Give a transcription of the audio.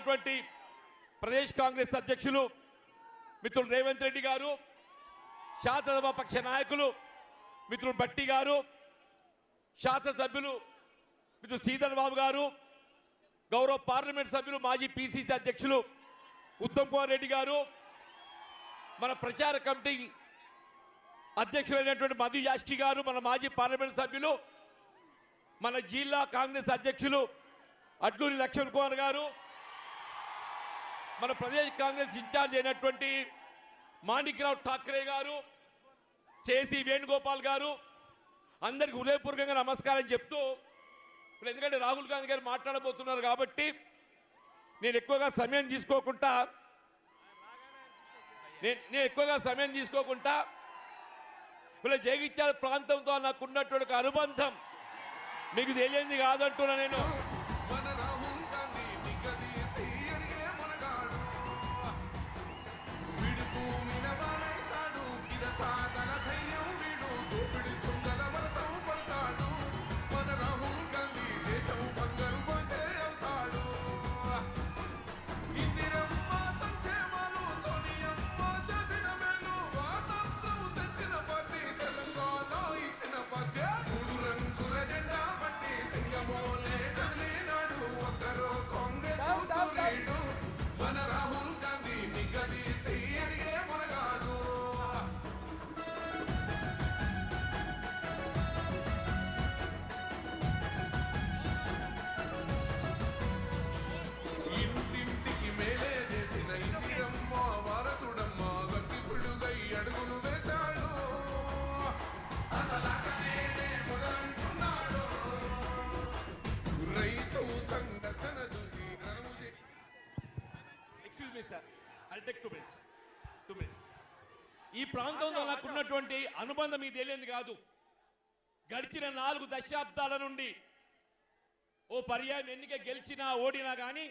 ఉన్నటువంటి ప్రదేశ్ కాంగ్రెస్ అధ్యక్షులు మిత్రులు రేవంత్ రెడ్డి గారు, శాసనసభ పక్ష నాయకులు మిత్రులు భట్టి గారు, శాసనసభ్యులు మిత్రులు శ్రీధర్ బాబు గారు, గౌరవ పార్లమెంట్ సభ్యులు మాజీ పిసిసి అధ్యక్షులు ఉత్తమ్ కుమార్ రెడ్డి గారు, మన ప్రచార కమిటీ అధ్యక్షులైనటువంటి మధు యాష్కి గారు, మన మాజీ పార్లమెంట్ సభ్యులు, మన జిల్లా కాంగ్రెస్ అధ్యక్షులు అడ్లూరి లక్ష్మణ్ కుమార్ గారు, మన ప్రదేశ్ కాంగ్రెస్ ఇన్ఛార్జ్ అయినటువంటి మాణిక్రావు ఠాక్రే గారు, కేసీ వేణుగోపాల్ గారు, అందరికి హృదయపూర్వకంగా నమస్కారం చెప్తూ, ఎందుకంటే రాహుల్ గాంధీ గారు మాట్లాడబోతున్నారు కాబట్టి నేను ఎక్కువగా సమయం తీసుకోకుండా ఇలా జగిత్యాల ప్రాంతంతో నాకున్నటువంటి అనుబంధం మీకు తెలియంది కాదంటున్నా నేను. ఈ ప్రాంతంలో నాకున్నటువంటి అనుబంధం ఇది తెలియదు కాదు. గడిచిన 4 దశాబ్దాల నుండి ఓ పర్యాయం ఎన్నిక గెలిచినా ఓడినా కానీ